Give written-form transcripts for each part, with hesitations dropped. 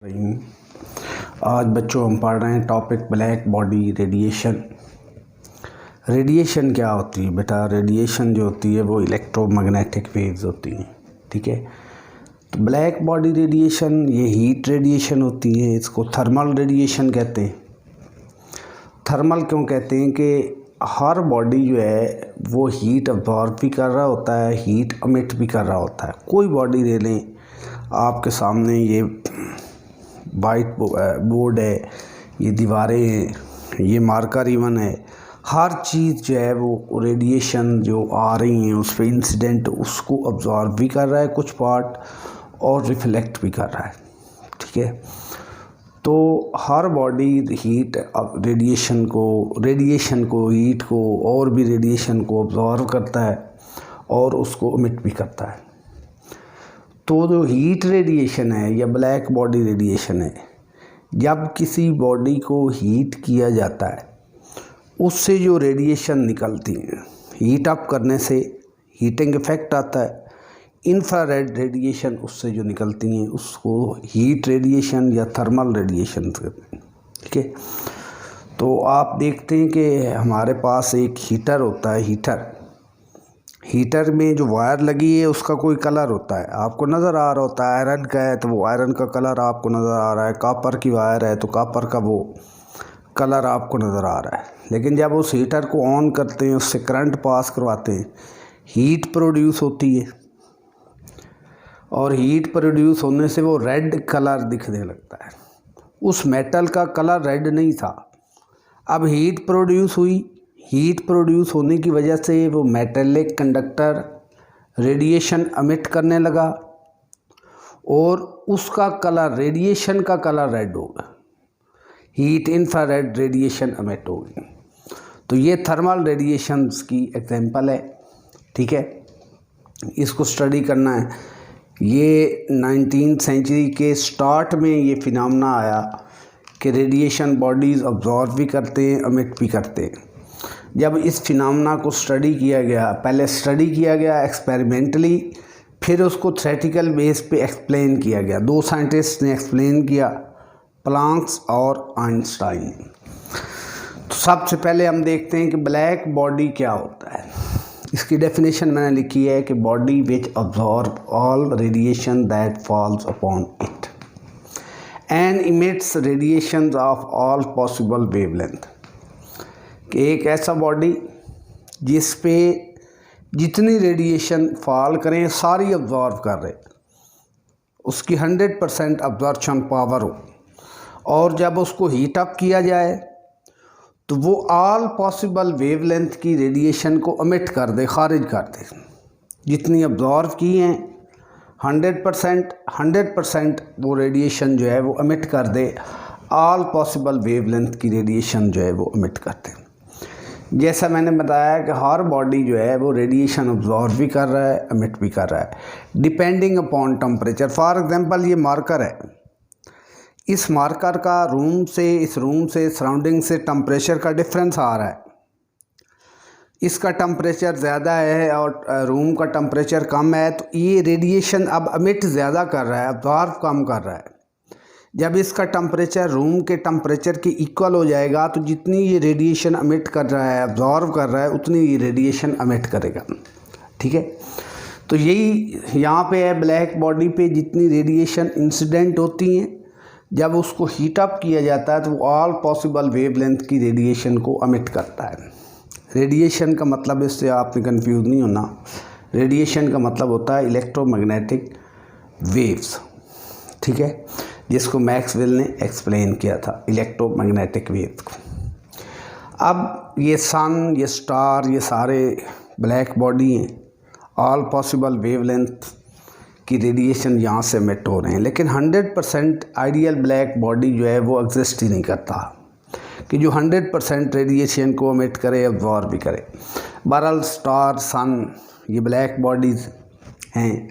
आज बच्चों हम पढ़ रहे हैं topic black body radiation. Radiation क्या होती है बेटा? रेडिएशन जो होती है वो इलेक्ट्रोमैग्नेटिक वेव्स होती हैं, ठीक है। तो ब्लैक बॉडी रेडिएशन ये हीट रेडिएशन होती है, इसको थर्मल रेडिएशन कहते हैं। थर्मल क्यों कहते हैं कि हर बॉडी जो है वो हीट अब्जॉर्ब भी कर रहा होता है, हीट अमिट भी कर रहा होता है। कोई बॉडी ले लें, आपके सामने ये वाइट बोर्ड है, ये दीवारें हैं, ये मार्कर इवन है, हर चीज़ जो है वो रेडिएशन जो आ रही हैं उस पर इंसिडेंट उसको अब्जॉर्ब भी कर रहा है कुछ पार्ट और रिफ्लेक्ट भी कर रहा है, ठीक है। तो हर बॉडी हीट रेडिएशन को हीट को और भी रेडिएशन को अब्जॉर्ब करता है और उसको एमिट भी करता है। तो जो हीट रेडिएशन है या ब्लैक बॉडी रेडिएशन है, जब किसी बॉडी को हीट किया जाता है उससे जो रेडिएशन निकलती है, हीट अप करने से हीटिंग इफेक्ट आता है, इंफ्रारेड रेडिएशन उससे जो निकलती हैं उसको हीट रेडिएशन या थर्मल रेडिएशन कहते हैं, ठीक है। तो आप देखते हैं कि हमारे पास एक हीटर होता है, हीटर में जो वायर लगी है उसका कोई कलर होता है, आपको नज़र आ रहा होता है। आयरन का है तो वो आयरन का कलर आपको नज़र आ रहा है, कापर की वायर है तो कापर का वो कलर आपको नज़र आ रहा है। लेकिन जब उस हीटर को ऑन करते हैं, उससे करंट पास करवाते हैं, हीट प्रोड्यूस होती है और हीट प्रोड्यूस होने से वो रेड कलर दिखने लगता है। उस मेटल का कलर रेड नहीं था, अब हीट प्रोड्यूस हुई, हीट प्रोड्यूस होने की वजह से वो मेटेलिक कंडक्टर रेडिएशन एमिट करने लगा और उसका कलर, रेडिएशन का कलर रेड होगा, हीट इंफ्रारेड रेडिएशन एमिट होगी। तो ये थर्मल रेडिएशंस की एग्जांपल है, ठीक है। इसको स्टडी करना है। ये 19th सेंचुरी के स्टार्ट में ये फिनोमेना आया कि रेडिएशन बॉडीज़ अब्जॉर्ब भी करते हैं, एमिट भी करते हैं। जब इस फिनोमेना को स्टडी किया गया, पहले स्टडी किया गया एक्सपेरिमेंटली, फिर उसको थ्योरेटिकल बेस पे एक्सप्लेन किया गया। दो साइंटिस्ट ने एक्सप्लेन किया, प्लांक्स और आइंस्टाइन। तो सबसे पहले हम देखते हैं कि ब्लैक बॉडी क्या होता है। इसकी डेफिनेशन मैंने लिखी है कि body which absorb all radiation that false upon it and emits radiation of all possible wavelength. कि एक ऐसा बॉडी जिस पे जितनी रेडिएशन फॉल करें सारी अब्जॉर्ब कर रहे, उसकी 100% अब्जॉर्प्शन पावर हो, और जब उसको हीट अप किया जाए तो वो ऑल पॉसिबल वेवलेंथ की रेडिएशन को एमिट कर दे, खारिज कर दे। जितनी अब्जॉर्ब की हैं 100% वो रेडिएशन जो है वो एमिट कर दे, ऑल पॉसिबल वेवलेंथ की रेडिएशन जो है वो एमिट कर दे। जैसा मैंने बताया कि हर बॉडी जो है वो रेडिएशन अब्जॉर्ब भी कर रहा है, एमिट भी कर रहा है, depending upon temperature. For example ये मार्कर है, इस मार्कर का इस रूम से सराउंडिंग से टेम्परेचर का डिफरेंस आ रहा है। इसका टेम्परेचर ज़्यादा है और रूम का टेम्परेचर कम है, तो ये रेडिएशन अब एमिट ज़्यादा कर रहा है, अब्जॉर्ब कम कर रहा है। जब इसका टेम्परेचर रूम के टेम्परेचर के इक्वल हो जाएगा तो जितनी ये रेडिएशन एमिट कर रहा है, अब्जॉर्ब कर रहा है, उतनी ये रेडिएशन एमिट करेगा, ठीक है। तो यही यहाँ पे है, ब्लैक बॉडी पे जितनी रेडिएशन इंसिडेंट होती हैं, जब उसको हीट अप किया जाता है तो वो ऑल पॉसिबल वेवलेंथ की रेडिएशन को एमिट करता है। रेडिएशन का मतलब, इससे आपने कंफ्यूज नहीं होना, रेडिएशन का मतलब होता है इलेक्ट्रोमैग्नेटिक वेव्स, ठीक है, जिसको मैक्सवेल ने एक्सप्लेन किया था, इलेक्ट्रोमैग्नेटिक वेव्स को। अब ये सन, ये स्टार, ये सारे ब्लैक बॉडी हैं, ऑल पॉसिबल वेवलेंथ की रेडिएशन यहाँ से एमिट हो रहे हैं। लेकिन 100% आइडियल ब्लैक बॉडी जो है वो एग्जिस्ट ही नहीं करता कि जो 100% रेडिएशन को एमिट करे, अब्जॉर्ब भी करे। बहरहाल स्टार, सन, ये ब्लैक बॉडीज़ हैं।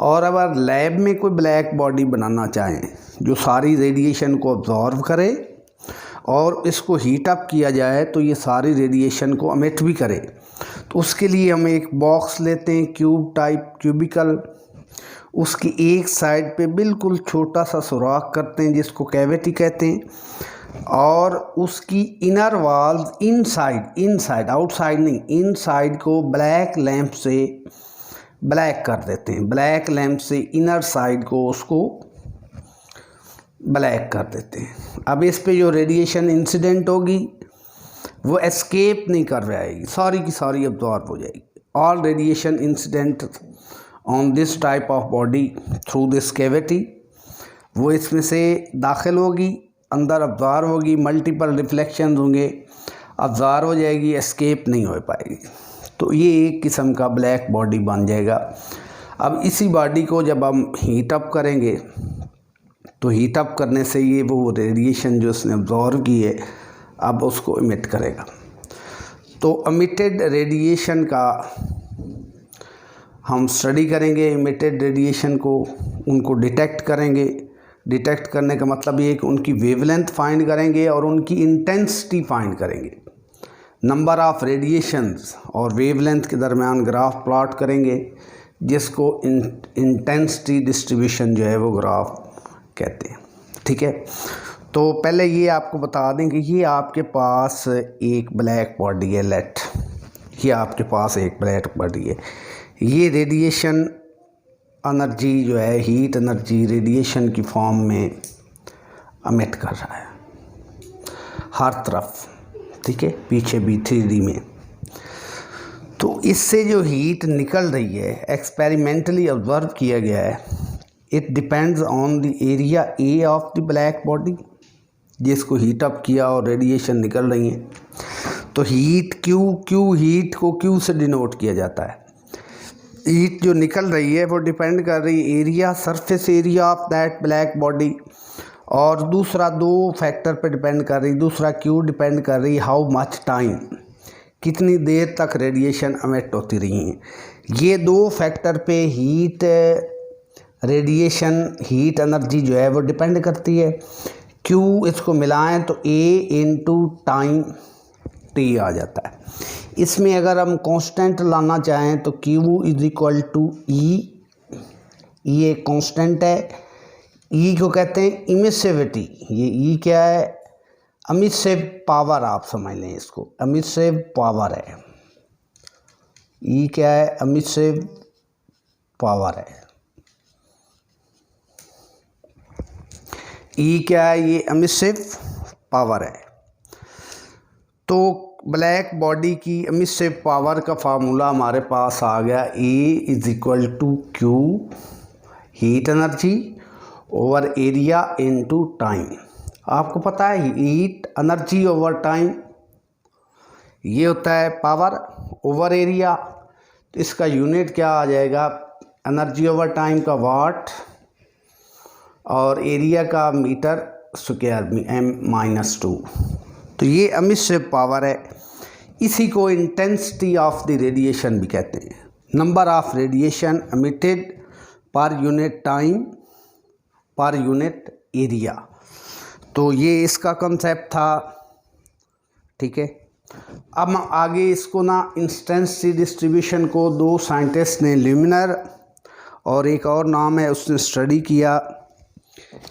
और अगर लैब में कोई ब्लैक बॉडी बनाना चाहें जो सारी रेडिएशन को अब्जॉर्ब करे और इसको हीट अप किया जाए तो ये सारी रेडिएशन को एमिट भी करे, तो उसके लिए हम एक बॉक्स लेते हैं, क्यूबिकल, उसकी एक साइड पे बिल्कुल छोटा सा सुराख करते हैं जिसको कैविटी कहते हैं, और उसकी इनर वॉल्स इनसाइड आउटसाइड नहीं, इनसाइड को ब्लैक लैंप से ब्लैक कर देते हैं। ब्लैक लैंप से इनर साइड को उसको ब्लैक कर देते हैं। अब इस पे जो रेडिएशन इंसिडेंट होगी वो एस्केप नहीं कर पाएगी, सारी की सारी अब्जॉर्ब हो जाएगी। All radiation incident on this type of body through this cavity, वो इसमें से दाखिल होगी, अंदर अब्जॉर्ब होगी, मल्टीपल रिफ्लेक्शन होंगे, अब्जॉर्ब हो जाएगी, एस्केप नहीं हो पाएगी। तो ये एक किस्म का ब्लैक बॉडी बन जाएगा। अब इसी बॉडी को जब हम हीट अप करेंगे तो हीट अप करने से ये वो रेडिएशन जो उसने अब्जॉर्व की है अब उसको इमिट करेगा। तो इमिटेड रेडिएशन का हम स्टडी करेंगे। इमिटेड रेडिएशन को उनको डिटेक्ट करेंगे। डिटेक्ट करने का मतलब ये कि उनकी वेवलेंथ फाइंड करेंगे और उनकी इंटेंसिटी फाइंड करेंगे। नंबर ऑफ़ रेडिएशंस और वेवलेंथ के दरमियान ग्राफ प्लॉट करेंगे, जिसको इंटेंसिटी डिस्ट्रीब्यूशन जो है वो ग्राफ कहते हैं। ठीक है, तो पहले ये आपको बता दें कि ये आपके पास एक ब्लैक बॉडी है, लेट ये आपके पास एक ब्लैक बॉडी है। ये रेडिएशन एनर्जी जो है, हीट एनर्जी रेडिएशन की फॉर्म में एमिट कर रहा है हर तरफ। ठीक है, पीछे भी 3D में। तो इससे जो हीट निकल रही है एक्सपेरिमेंटली ऑब्जर्व किया गया है, it depends on the area A of the black body, जिसको हीट अप किया और रेडिएशन निकल रही है। तो हीट क्यू हीट को क्यू से डिनोट किया जाता है। हीट जो निकल रही है वो डिपेंड कर रही है area, surface area of that black body, और दूसरा दो फैक्टर पे डिपेंड कर रही। दूसरा क्यू डिपेंड कर रही हाउ मच टाइम, कितनी देर तक रेडिएशन एमिट होती रही है। ये दो फैक्टर पे हीट रेडिएशन हीट एनर्जी जो है वो डिपेंड करती है। क्यू इसको मिलाएं तो ए इंटू टाइम टी आ जाता है। इसमें अगर हम कांस्टेंट लाना चाहें तो क्यू इज इक्वल टू ई, ये एक कांस्टेंट है। ई को कहते हैं इमिसिविटी। ये ई क्या है? एमिसिव पावर, आप समझ लें इसको, एमिसिव पावर है। ई क्या है? एमिसिव पावर है। ई क्या है? ये एमिसिव पावर है। तो ब्लैक बॉडी की एमिसिव पावर का फार्मूला हमारे पास आ गया, E is equal to Q heat energy over area into time. आपको पता है हीट एनर्जी ओवर टाइम ये होता है पावर ओवर एरिया। तो इसका यूनिट क्या आ जाएगा? एनर्जी ओवर टाइम का वाट और एरिया का मीटर स्क्वायर में m-2। तो ये एमिसिव पावर है। इसी को इंटेंसिटी ऑफ द रेडिएशन भी कहते हैं। नंबर ऑफ रेडिएशन एमिटेड पर unit time per unit area. तो ये इसका कंसेप्ट था। ठीक है, अब हम आगे इसको ना इंटेंसिटी डिस्ट्रीब्यूशन को दो साइंटिस्ट ने, ल्यूमिनर और एक और नाम है उसने स्टडी किया,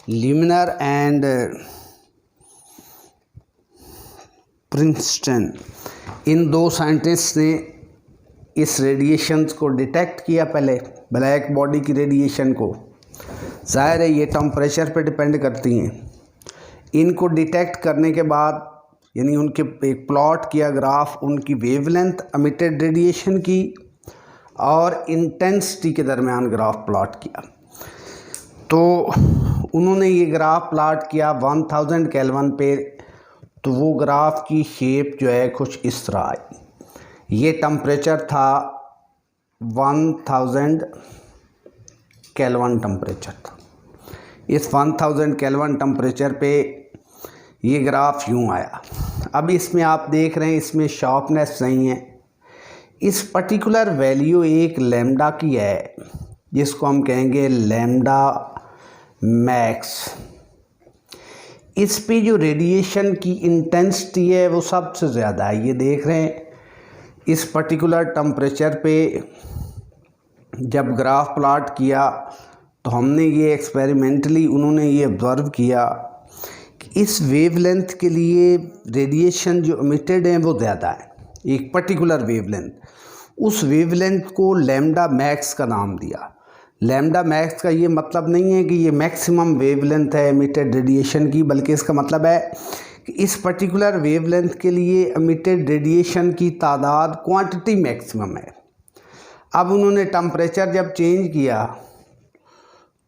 ल्यूमिनर एंड प्रिंसटन। इन दो साइंटिस्ट ने इस रेडिएशन को डिटेक्ट किया, पहले ब्लैक बॉडी की रेडिएशन को। ज़ाहिर है ये टेम्परेचर पे डिपेंड करती हैं। इनको डिटेक्ट करने के बाद यानी उनके एक प्लॉट किया ग्राफ, उनकी वेवलेंथ एमिटेड रेडिएशन की और इंटेंसिटी के दरमियान ग्राफ प्लॉट किया। तो उन्होंने ये ग्राफ प्लॉट किया 1000 केल्विन पे। तो वो ग्राफ की शेप जो है कुछ इस तरह आई। ये टेम्परेचर था 1000 केल्विन टेम्परेचर था। इस 1000 केल्विन टेम्परेचर पे ये ग्राफ यूँ आया। अब इसमें आप देख रहे हैं इसमें शार्पनेस नहीं है। इस पर्टिकुलर वैल्यू एक लैम्डा की है जिसको हम कहेंगे लैम्डा मैक्स। इस पे जो रेडिएशन की इंटेंसिटी है वो सबसे ज़्यादा है। ये देख रहे हैं इस पर्टिकुलर टेम्परेचर पे जब ग्राफ प्लॉट किया तो हमने ये एक्सपेरिमेंटली उन्होंने ये ऑब्ज़र्व किया कि इस वेवलेंथ के लिए रेडिएशन जो एमिटेड हैं वो ज़्यादा है, एक पर्टिकुलर वेवलेंथ। उस वेवलेंथ को लैम्डा मैक्स का नाम दिया। लैम्डा मैक्स का ये मतलब नहीं है कि ये मैक्सिमम वेवलेंथ है एमिटेड रेडिएशन की, बल्कि इसका मतलब है कि इस पर्टिकुलर वेवलेंथ के लिए एमिटेड रेडिएशन की तादाद क्वांटिटी मैक्सिमम है। अब उन्होंने टेम्परेचर जब चेंज किया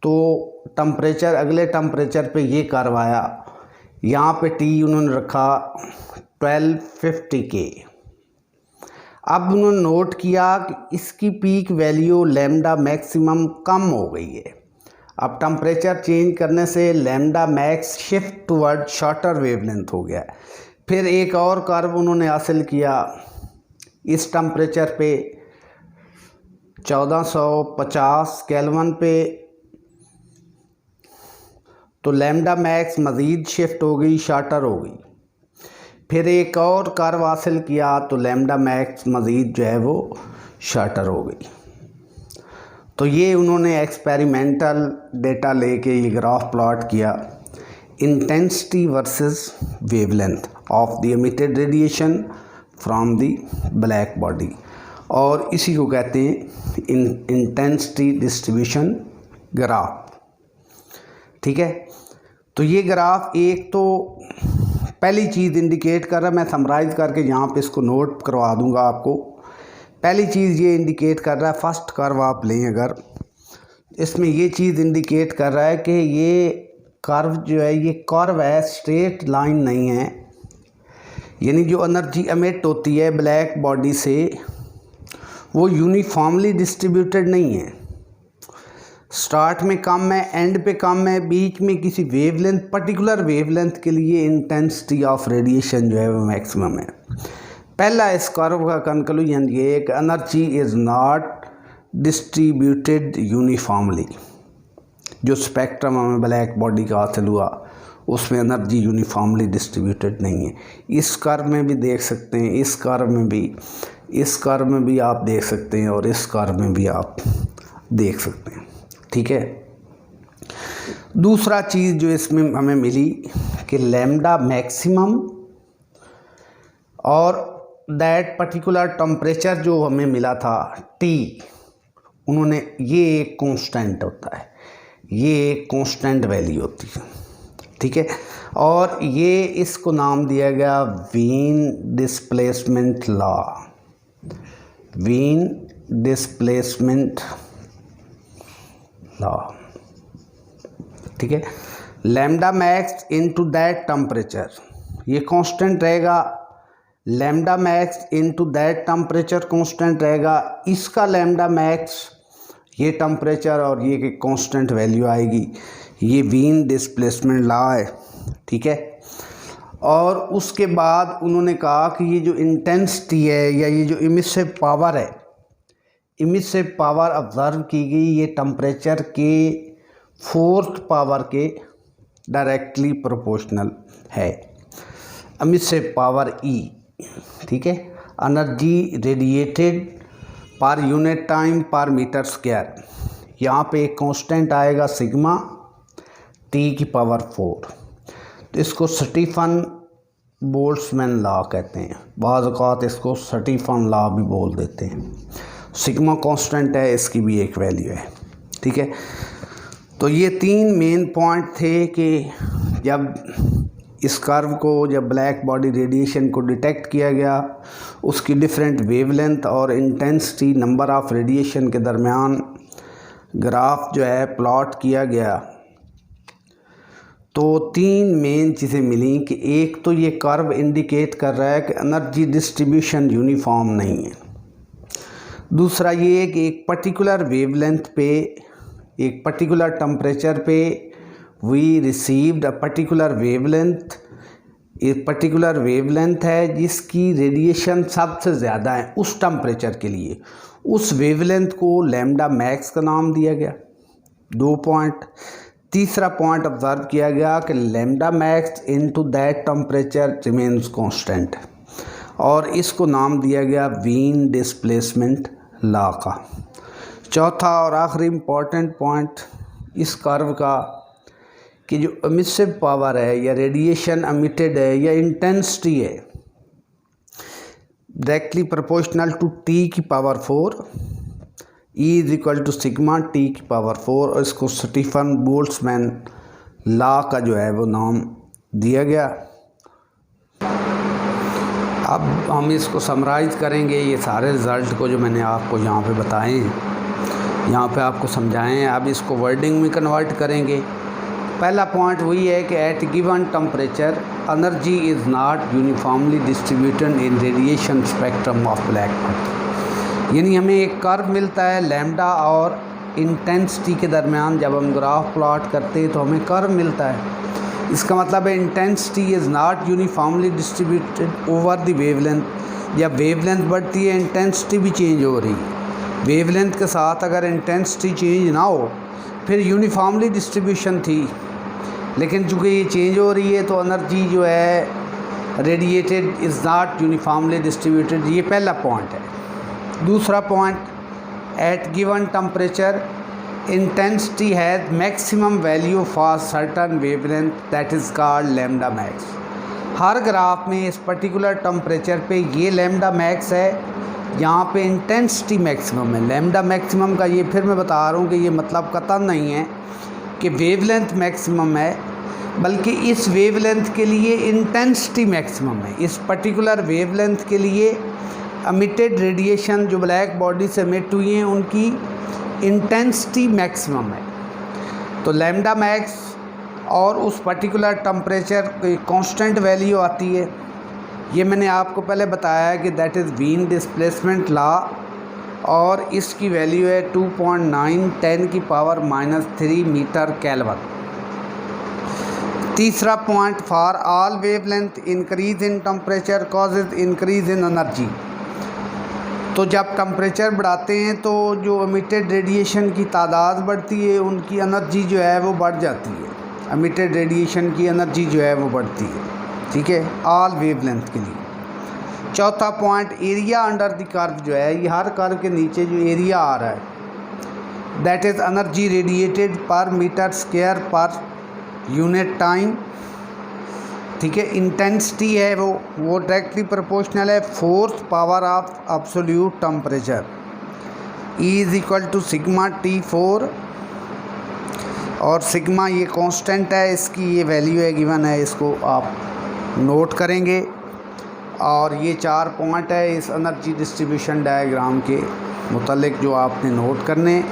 तो टेम्परेचर, अगले टेम्परेचर पे ये कर्व आया, यहाँ पे टी उन्होंने रखा 1250 के। अब उन्होंने नोट किया कि इसकी पीक वैल्यू लैम्डा मैक्सिमम कम हो गई है। अब टेम्परेचर चेंज करने से lambda max shift toward shorter wavelength हो गया। फिर एक और कर्व उन्होंने हासिल किया इस टेम्परेचर पे 1450 केल्विन पे, तो लैम्डा मैक्स मज़ीद शिफ्ट हो गई, शॉर्टर हो गई। फिर एक और कर्व हासिल किया तो लैम्डा मैक्स मज़ीद जो है वो शॉर्टर हो गई। तो ये उन्होंने एक्सपेरिमेंटल डेटा लेके ये ग्राफ प्लॉट किया, intensity versus wavelength of the emitted radiation from the black body, और इसी को कहते हैं इंटेंसिटी डिस्ट्रीब्यूशन ग्राफ। ठीक है, तो ये ग्राफ एक तो पहली चीज़ इंडिकेट कर रहा है, मैं समराइज़ करके यहाँ पे इसको नोट करवा दूँगा आपको। पहली चीज़ ये इंडिकेट कर रहा है, फर्स्ट कर्व आप लें अगर, इसमें ये चीज़ इंडिकेट कर रहा है कि ये कर्व जो है ये कर्व है, स्ट्रेट लाइन नहीं है। यानी जो एनर्जी एमिट होती है ब्लैक बॉडी से वो यूनिफॉर्मली डिस्ट्रीब्यूटेड नहीं है। स्टार्ट में कम है, एंड पे कम है, बीच में किसी वेवलेंथ, पर्टिकुलर वेवलेंथ के लिए इंटेंसिटी ऑफ रेडिएशन जो है वो मैक्सिमम है। पहला इस कर्व का कंक्लूजन ये है कि energy is not distributed uniformly. जो स्पेक्ट्रम हमें ब्लैक बॉडी का हासिल हुआ उसमें एनर्जी यूनिफॉर्मली डिस्ट्रीब्यूटेड नहीं है। इस कर्व में भी देख सकते हैं, इस कर्व में भी, इस कर्व में भी आप देख सकते हैं, और इस कर्व में भी आप देख सकते हैं। ठीक है, दूसरा चीज़ जो इसमें हमें मिली कि लैम्डा मैक्सिमम और दैट पर्टिकुलर टेम्परेचर जो हमें मिला था टी, उन्होंने ये एक कांस्टेंट होता है, ये एक कांस्टेंट वैल्यू होती है। ठीक है, और ये इसको नाम दिया गया Wien displacement law. Wien displacement law. ठीक है, lambda max into that temperature ये कांस्टेंट रहेगा, lambda max into that temperature constant रहेगा, इसका लैम्डा मैक्स ये टेम्परेचर और ये कांस्टेंट वैल्यू आएगी। ये वीन डिस्प्लेसमेंट लॉ है। ठीक है, और उसके बाद उन्होंने कहा कि ये जो इंटेंसिटी है या ये जो इमिसिव पावर है, इमिसिव पावर ऑब्ज़र्व की गई ये टेम्परेचर के 4th पावर के डायरेक्टली प्रोपोर्शनल है, इमिसिव पावर ई। ठीक है, एनर्जी रेडिएटेड पर यूनिट टाइम पर मीटर स्क्वायर, यहाँ पे एक कांस्टेंट आएगा सिग्मा टी की पावर 4। तो इसको स्टीफन बोल्ट्जमैन लॉ कहते हैं, बाज़ औक़ात इसको स्टीफन लॉ भी बोल देते हैं। सिग्मा कांस्टेंट है, इसकी भी एक वैल्यू है। ठीक है, तो ये 3 मेन पॉइंट थे कि जब इस कर्व को, जब ब्लैक बॉडी रेडिएशन को डिटेक्ट किया गया, उसकी डिफरेंट वेवलेंथ और इंटेंसिटी, नंबर ऑफ रेडिएशन के दरमियान ग्राफ जो है प्लॉट किया गया, तो 3 मेन चीज़ें मिली कि एक तो ये कर्व इंडिकेट कर रहा है कि एनर्जी डिस्ट्रीब्यूशन यूनिफॉर्म नहीं है। दूसरा ये है कि एक पर्टिकुलर वेवलेंथ पे, एक पर्टिकुलर टेम्परेचर पे we received a particular wavelength, एक पर्टिकुलर वेवलेंथ है जिसकी रेडिएशन सबसे ज़्यादा है उस टेम्परेचर के लिए, उस वेवलेंथ को लैम्डा मैक्स का नाम दिया गया। 2 पॉइंट। तीसरा पॉइंट ऑब्जर्व किया गया कि lambda max into that temperature remains constant, और इसको नाम दिया गया वीन डिस्प्लेसमेंट लॉ का। चौथा और आखिरी इम्पॉर्टेंट पॉइंट इस कर्व का कि जो एमिसिव पावर है या रेडिएशन एमिटेड है या इंटेंसिटी है डायरेक्टली प्रोपोर्शनल टू टी की power 4 E is equal to sigma T की पावर 4, और इसको स्टीफन बोल्ट्जमैन लॉ का जो है वो नाम दिया गया। अब हम इसको समराइज़ करेंगे, ये सारे रिज़ल्ट को जो मैंने आपको यहाँ पे बताए हैं, यहाँ पे आपको समझाएं हैं। अब इसको वर्डिंग में कन्वर्ट करेंगे। पहला पॉइंट वही है कि at given temperature energy is not uniformly distributed in radiation spectrum of black body. यानी हमें एक कर्व मिलता है लैम्डा और इंटेंसिटी के दरमियान। जब हम ग्राफ प्लॉट करते हैं तो हमें कर्व मिलता है। इसका मतलब है intensity is not uniformly distributed over the wavelength. जब वेवलेंथ बढ़ती है इंटेंसिटी भी चेंज हो रही है। वेवलेंथ के साथ अगर इंटेंसिटी चेंज ना हो फिर यूनिफॉर्मली डिस्ट्रीब्यूशन थी, लेकिन चूँकि ये चेंज हो रही है तो एनर्जी जो है radiated is not uniformly distributed. ये पहला पॉइंट है। दूसरा point, at given temperature intensity has maximum value for certain wavelength that is called lambda max. हर ग्राफ में इस पर्टिकुलर टेम्परेचर पे ये लैम्डा मैक्स है, यहाँ पे इंटेंसिटी मैक्सिमम है। लैम्डा मैक्सिमम का ये फिर मैं बता रहा हूँ कि ये मतलब कतई नहीं है कि वेवलेंथ मैक्सिमम है, बल्कि इस वेवलेंथ के लिए इंटेंसिटी मैक्सिमम है। इस पर्टिकुलर वेवलेंथ के लिए एमिटेड रेडिएशन जो ब्लैक बॉडी से एमिट हुई हैं उनकी इंटेंसिटी मैक्सिमम है। तो लैम्डा मैक्स और उस पर्टिकुलर टेम्परेचर की कांस्टेंट वैल्यू आती है। ये मैंने आपको पहले बताया है कि that is Wien displacement law, और इसकी वैल्यू है 2.9 10 की पावर -3 मीटर केल्विन। तीसरा point, for all wavelength increase in temperature causes increase in energy. तो जब टेम्परेचर बढ़ाते हैं तो जो एमिटेड रेडिएशन की तादाद बढ़ती है, उनकी एनर्जी जो है वो बढ़ जाती है। एमिटेड रेडिएशन की एनर्जी जो है वो बढ़ती है, ठीक है, ऑल वेवलेंथ के लिए। चौथा point, area under the curve जो है, ये हर कर्व के नीचे जो एरिया आ रहा है that is energy radiated per metre square per unit time, ठीक है। इंटेंसिटी है वो डायरेक्टली प्रोपोर्शनल है fourth power of absolute temperature. E is equal to sigma T4, और सिग्मा ये कांस्टेंट है, इसकी ये वैल्यू है गिवन है, इसको आप नोट करेंगे। और ये 4 पॉइंट है इस एनर्जी डिस्ट्रीब्यूशन डायग्राम के मुतालिक जो आपने नोट करने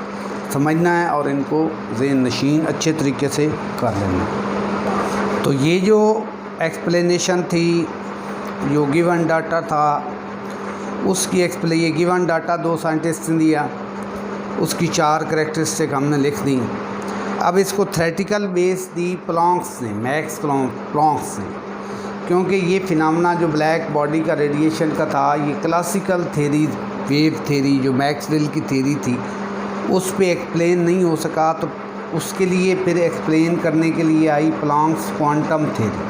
समझना है और इनको ज़हन नशीन अच्छे तरीके से कर लेना। तो ये जो एक्सप्लेनेशन थी, जो गिवन डाटा था उसकी ये गिवन डाटा 2 साइंटिस्ट ने दिया, उसकी 4 करैक्टरिस्टिक हमने लिख दी। अब इसको थ्योरेटिकल बेस दी प्लॉन्क्स ने, मैक्स प्लॉन्क्स ने, क्योंकि ये फिनोमेना जो ब्लैक बॉडी का रेडिएशन का था, ये क्लासिकल थेरी, वेव थेरी जो मैक्सवेल की थेरी थी उस पे एक्सप्लेन नहीं हो सका, तो उसके लिए फिर एक्सप्लेन करने के लिए आई प्लॉन्क्स क्वांटम थेरी।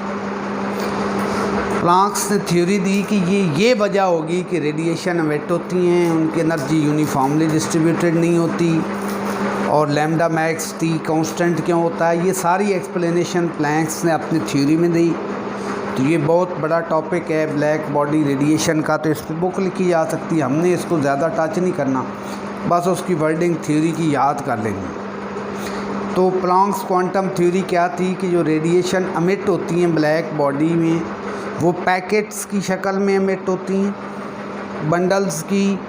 प्लॉन्क्स ने थ्योरी दी कि ये वजह होगी कि रेडिएशन एमिट होती हैं, उनकी एनर्जी यूनिफॉर्मली डिस्ट्रीब्यूटेड नहीं होती, और लैम्डा मैक्स टी कांस्टेंट क्यों होता है। ये सारी एक्सप्लेनेशन प्लैंक्स ने अपनी थ्योरी में दी। तो ये बहुत बड़ा टॉपिक है ब्लैक बॉडी रेडिएशन का, तो इस पर बुक लिखी जा सकती है। हमने इसको ज़्यादा टच नहीं करना, बस उसकी वर्डिंग थ्योरी की याद कर लेंगे। तो प्लॉन्क्स क्वांटम थ्योरी क्या थी कि जो रेडिएशन एमिट होती हैं ब्लैक बॉडी में, वो पैकेट्स की शक्ल में एमिट होती हैं, बंडल्स की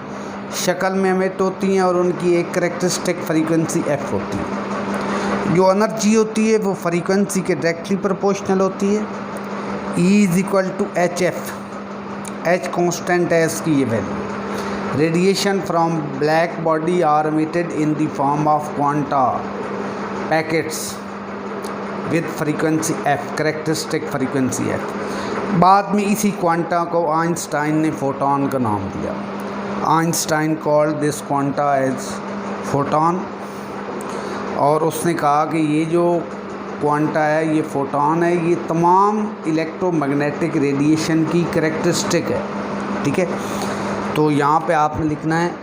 शक्ल में एमिट होती हैं, और उनकी एक करैक्टरिस्टिक फ्रीक्वेंसी f होती है। जो एनर्जी होती है वो फ्रीक्वेंसी के डायरेक्टली प्रोपोर्शनल होती है। E is equal to HF, H constant है इसकी ये वैल्यू। Radiation from black body are emitted in the form of quanta packets with frequency f, characteristic frequency f। बाद में इसी क्वांटा को आइंस्टाइन ने फोटोन का नाम दिया। Einstein called this quanta as photon, और उसने कहा कि ये जो क्वांटा है, ये फोटोन है, ये तमाम इलेक्ट्रोमैग्नेटिक रेडिएशन की करैक्टरिस्टिक है, ठीक है। तो यहाँ पे आपने लिखना है